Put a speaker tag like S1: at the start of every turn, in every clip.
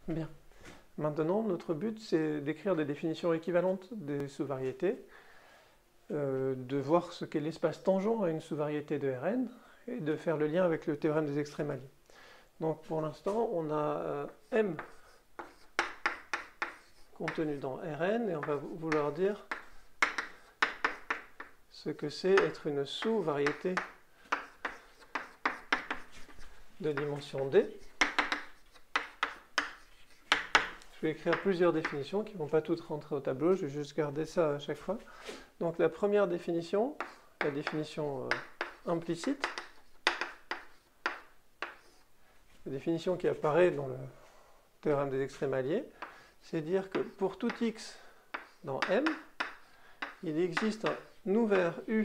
S1: Bien. Maintenant, notre but, c'est d'écrire des définitions équivalentes des sous-variétés, de voir ce qu'est l'espace tangent à une sous-variété de Rn, et de faire le lien avec le théorème des extrêmes alliés. Donc pour l'instant, on a M contenu dans Rn, et on va vouloir dire ce que c'est être une sous-variété de dimension D. Je vais écrire plusieurs définitions qui ne vont pas toutes rentrer au tableau, je vais juste garder ça à chaque fois. Donc la première définition, la définition implicite, la définition qui apparaît dans le théorème des extrêmes alliés, c'est dire que pour tout x dans M, il existe un ouvert U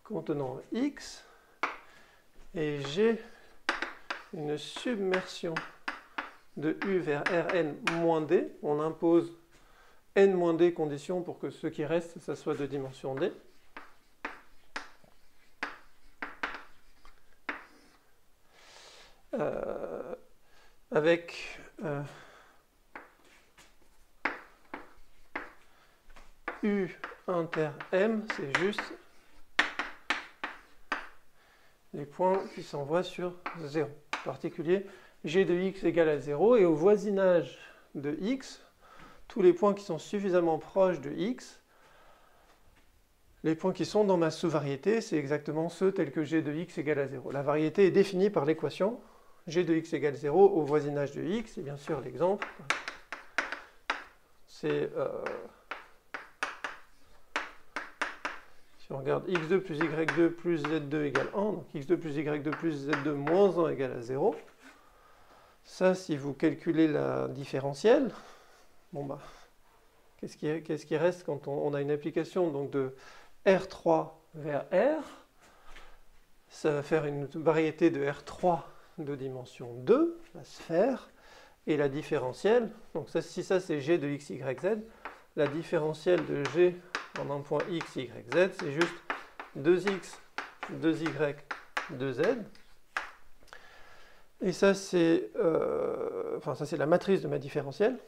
S1: contenant x et G une submersion de U vers Rn moins D. On impose n moins D conditions pour que ce qui reste, ça soit de dimension D. Avec U inter M, c'est juste les points qui s'envoient sur 0. En particulier, G de x égale à 0, et au voisinage de x, tous les points qui sont suffisamment proches de x, les points qui sont dans ma sous-variété, c'est exactement ceux tels que G de x égale à 0. La variété est définie par l'équation G de x égale 0 au voisinage de x, et bien sûr l'exemple, c'est, si on regarde x2 plus y2 plus z2 égale 1, donc x2 plus y2 plus z2 moins 1 égale à 0, ça, si vous calculez la différentielle, bon bah, qu'est-ce qui reste quand on a une application donc de R3 vers R? Ça va faire une variété de R3 de dimension 2, la sphère, et la différentielle, donc ça, si ça c'est G de x, y, z, la différentielle de G en un point x, y, z, c'est juste 2x, 2y, 2z. Et ça c'est la matrice de ma différentielle,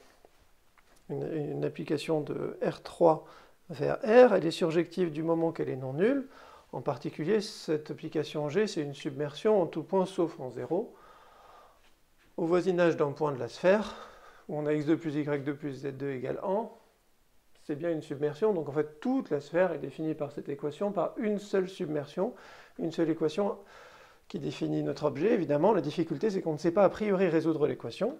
S1: une application de R3 vers R, elle est surjective du moment qu'elle est non nulle. En particulier, cette application G, c'est une submersion en tout point sauf en 0. Au voisinage d'un point de la sphère, où on a x2 plus y2 plus z2 égale 1, c'est bien une submersion. Donc en fait, toute la sphère est définie par cette équation, par une seule submersion, une seule équation qui définit notre objet. Évidemment, la difficulté, c'est qu'on ne sait pas a priori résoudre l'équation.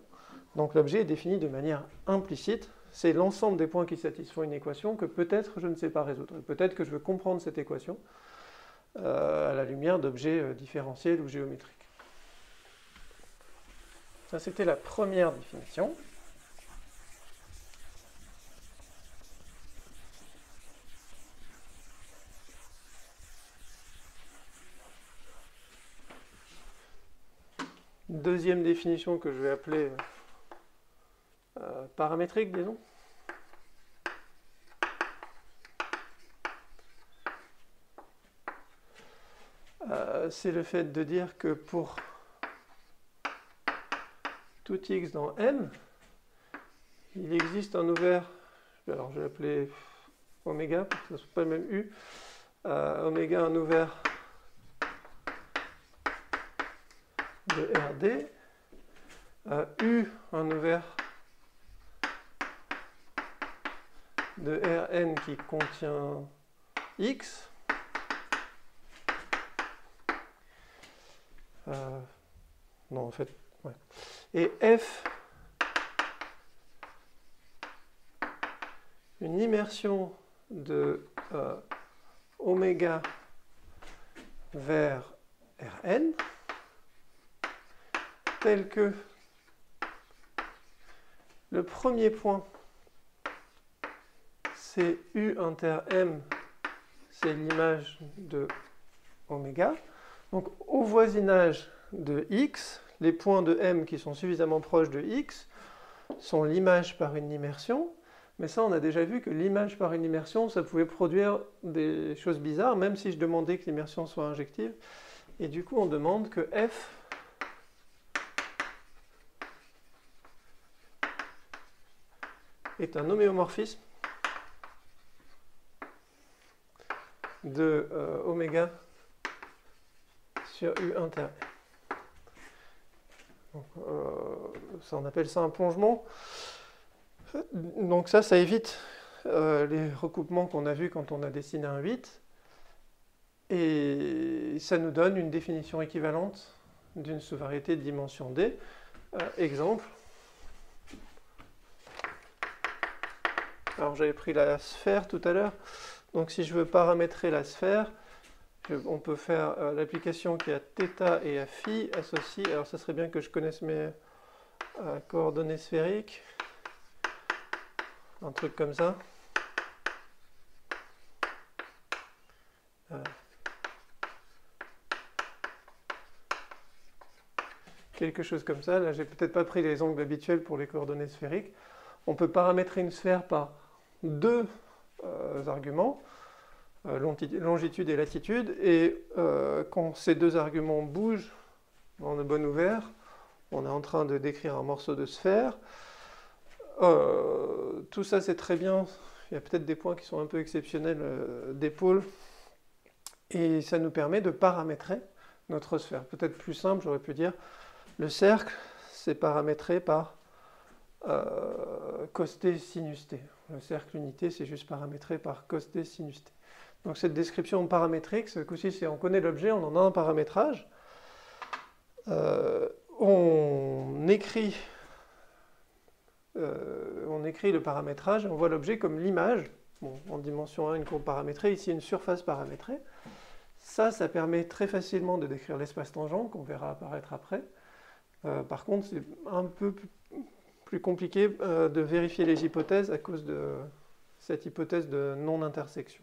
S1: Donc l'objet est défini de manière implicite. C'est l'ensemble des points qui satisfont une équation que peut-être je ne sais pas résoudre. Peut-être que je veux comprendre cette équation à la lumière d'objets différentiels ou géométriques. Ça, c'était la première définition. Deuxième définition que je vais appeler paramétrique, disons. C'est le fait de dire que pour tout x dans M, il existe un ouvert, alors je vais l'appeler oméga, pour que ce ne soit pas le même U, oméga un ouvert de RD, U un ouvert de Rn qui contient x, non en fait, ouais. Et F, une immersion de oméga vers Rn, tel que le premier point, c'est U inter M, c'est l'image de oméga. Donc au voisinage de x, les points de M qui sont suffisamment proches de x sont l'image par une immersion. Mais ça, on a déjà vu que l'image par une immersion, ça pouvait produire des choses bizarres, même si je demandais que l'immersion soit injective. Et du coup, on demande que f est un homéomorphisme de oméga sur U inter. Donc, ça, on appelle ça un plongement. Donc ça évite les recoupements qu'on a vus quand on a dessiné un 8. Et ça nous donne une définition équivalente d'une sous-variété de dimension D. Exemple. Alors j'avais pris la sphère tout à l'heure. Donc si je veux paramétrer la sphère, on peut faire l'application qui a θ et à phi associée. Alors ça serait bien que je connaisse mes coordonnées sphériques. Un truc comme ça. Quelque chose comme ça. Là, j'ai peut-être pas pris les angles habituels pour les coordonnées sphériques. On peut paramétrer une sphère par deux arguments, longitude et latitude, et quand ces deux arguments bougent dans le bon ouvert, on est en train de décrire un morceau de sphère. Tout ça, c'est très bien. Il y a peut-être des points qui sont un peu exceptionnels d'épaule, et ça nous permet de paramétrer notre sphère. Peut-être plus simple, j'aurais pu dire, le cercle, c'est paramétré par cos t sinus t. Le cercle unité, c'est juste paramétré par cos t sinus t. Donc cette description paramétrique, ce coup-ci, c'est on connaît l'objet, on en a un paramétrage. On écrit le paramétrage et on voit l'objet comme l'image. Bon, en dimension 1, une courbe paramétrée, ici une surface paramétrée. Ça permet très facilement de décrire l'espace tangent, qu'on verra apparaître après. Par contre, c'est un peu plus compliqué de vérifier les hypothèses à cause de cette hypothèse de non-intersection.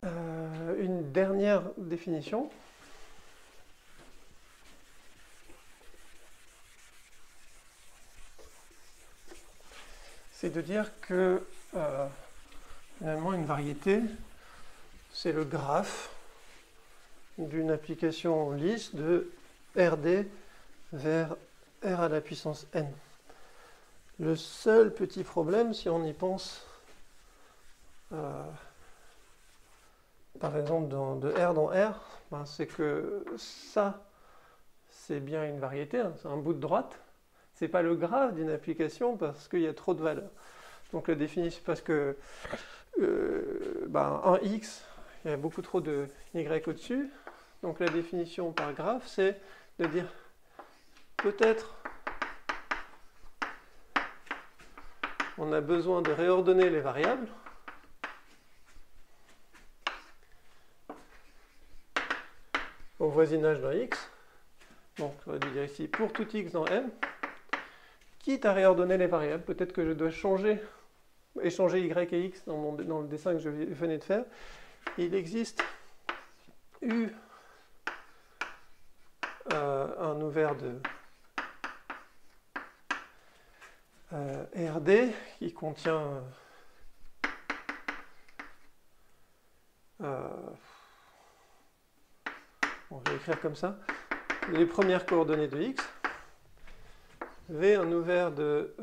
S1: Une dernière définition. C'est de dire que finalement une variété, c'est le graphe d'une application lisse de RD vers R à la puissance n. Le seul petit problème, si on y pense, par exemple de R dans R, ben c'est que ça, c'est bien une variété, hein, c'est un bout de droite. C'est pas le graphe d'une application parce qu'il y a trop de valeurs. Donc la définition, parce que un x, il y a beaucoup trop de y au-dessus. Donc la définition par graphe, c'est de dire peut-être on a besoin de réordonner les variables. Au voisinage d'un x. Donc j'aurais dû dire ici pour tout x dans M. Quitte à réordonner les variables, peut-être que je dois échanger y et x dans le dessin que je venais de faire. Il existe U un ouvert de RD qui contient on va écrire comme ça les premières coordonnées de x. V un ouvert de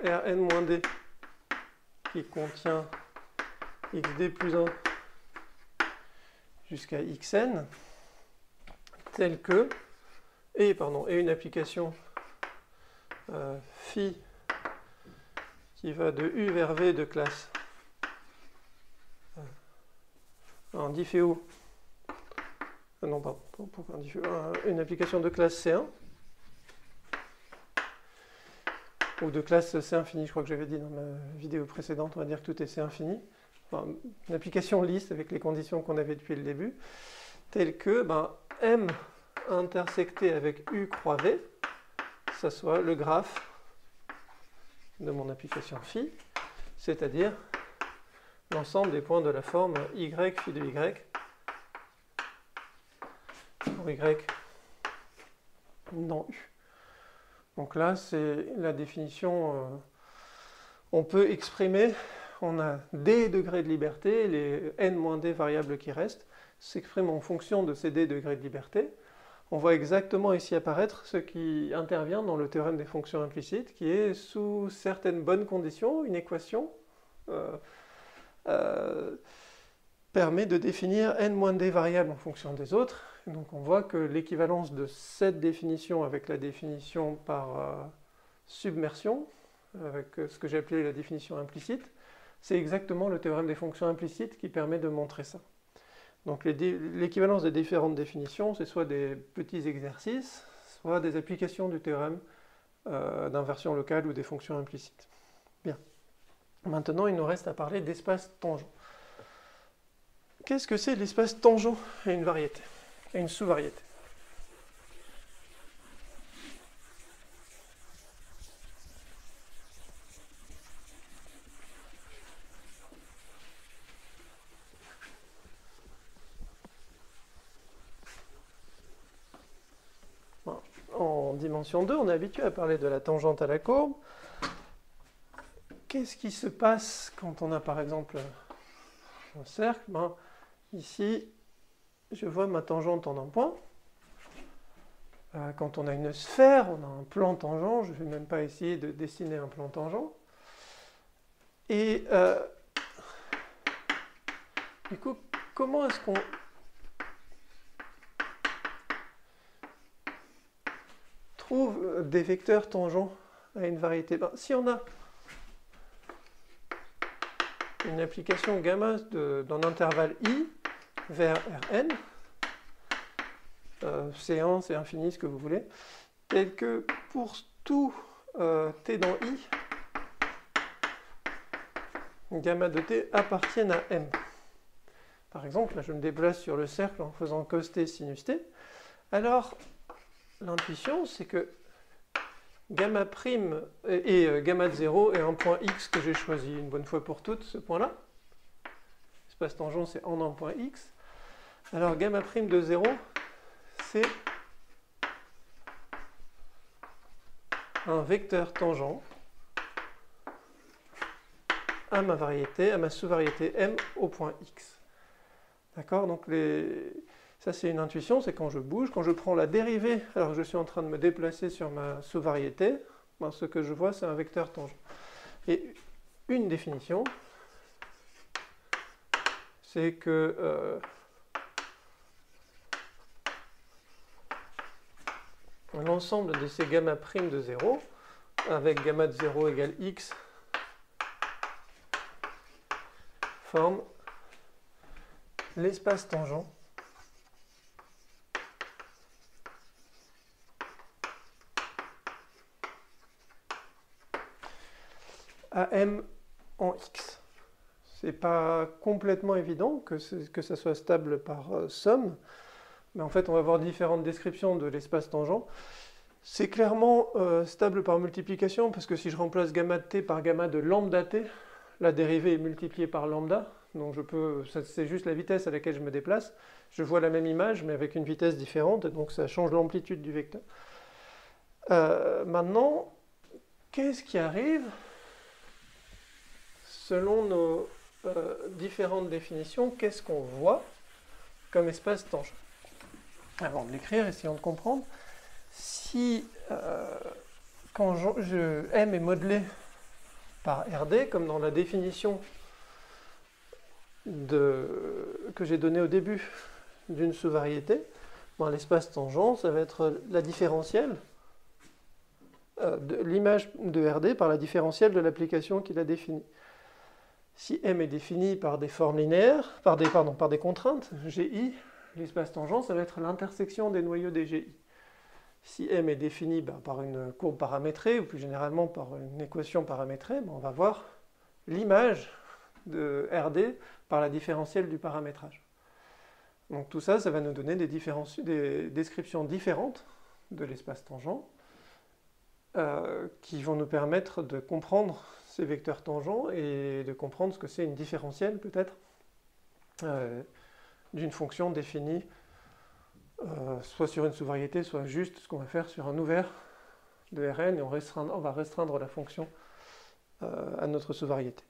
S1: Rn-D qui contient xd plus 1 jusqu'à xn, tel que, et une application phi qui va de U vers V de classe un difféo, non pardon, pourquoi un difféo, une application de classe C1, ou de classe C infini, je crois que j'avais dit dans ma vidéo précédente, on va dire que tout est C infini. Enfin, une application lisse avec les conditions qu'on avait depuis le début, telle que M intersecté avec U croix V, ça soit le graphe de mon application phi, c'est-à-dire l'ensemble des points de la forme Y phi de Y, pour Y dans U. Donc là, c'est la définition. On peut exprimer on a d degrés de liberté, les n moins d variables qui restent s'expriment en fonction de ces d degrés de liberté. On voit exactement ici apparaître ce qui intervient dans le théorème des fonctions implicites, qui est sous certaines bonnes conditions, une équation permet de définir n-d variables en fonction des autres. Donc on voit que l'équivalence de cette définition avec la définition par submersion, avec ce que j'ai appelé la définition implicite, c'est exactement le théorème des fonctions implicites qui permet de montrer ça. Donc l'équivalence des différentes définitions, c'est soit des petits exercices, soit des applications du théorème d'inversion locale ou des fonctions implicites. Bien. Maintenant, il nous reste à parler d'espace tangent. Qu'est-ce que c'est l'espace tangent à une variété, à une sous-variété? En dimension 2, on est habitué à parler de la tangente à la courbe. Qu'est-ce qui se passe quand on a par exemple un cercle? Ici, je vois ma tangente en un point. Quand on a une sphère, on a un plan tangent. Je ne vais même pas essayer de dessiner un plan tangent. Et du coup, comment est-ce qu'on trouve des vecteurs tangents à une variété? Si on a une application gamma d'un intervalle i vers Rn, C1, c'est infini, ce que vous voulez, tel que pour tout t dans i, gamma de t appartiennent à m. Par exemple, là, je me déplace sur le cercle en faisant cos t sinus t. Alors, l'intuition, c'est que gamma prime et gamma de 0 est un point x que j'ai choisi une bonne fois pour toutes, ce point-là. L'espace tangent, c'est en un point x. Alors, gamma prime de 0, c'est un vecteur tangent à ma variété, à ma sous-variété m au point x. D'accord? Donc, ça, c'est une intuition, c'est quand je bouge, quand je prends la dérivée, alors que je suis en train de me déplacer sur ma sous-variété, ce que je vois, c'est un vecteur tangent. Et une définition, c'est que l'ensemble de ces gamma prime de 0, avec gamma de 0 égale x, forme l'espace tangent à m en x. C'est pas complètement évident que ça soit stable par somme, mais en fait on va voir différentes descriptions de l'espace tangent. C'est clairement stable par multiplication, parce que si je remplace gamma de t par gamma de lambda t, la dérivée est multipliée par lambda, donc c'est juste la vitesse à laquelle je me déplace. Je vois la même image, mais avec une vitesse différente, donc ça change l'amplitude du vecteur. Maintenant, qu'est-ce qui arrive selon nos différentes définitions? Qu'est-ce qu'on voit comme espace tangent? Avant de l'écrire, essayons de comprendre. Si, quand M est modelé par RD, comme dans la définition que j'ai donnée au début d'une sous-variété, l'espace tangent, ça va être la différentielle, l'image de RD par la différentielle de l'application qu'il a définie. Si M est défini par des formes linéaires, par des contraintes, GI, l'espace tangent, ça va être l'intersection des noyaux des GI. Si M est défini par une courbe paramétrée, ou plus généralement par une équation paramétrée, on va voir l'image de RD par la différentielle du paramétrage. Donc tout ça, ça va nous donner des descriptions différentes de l'espace tangent qui vont nous permettre de comprendre ces vecteurs tangents et de comprendre ce que c'est une différentielle peut-être d'une fonction définie soit sur une sous-variété, soit juste ce qu'on va faire sur un ouvert de Rn, et on va restreindre la fonction à notre sous-variété.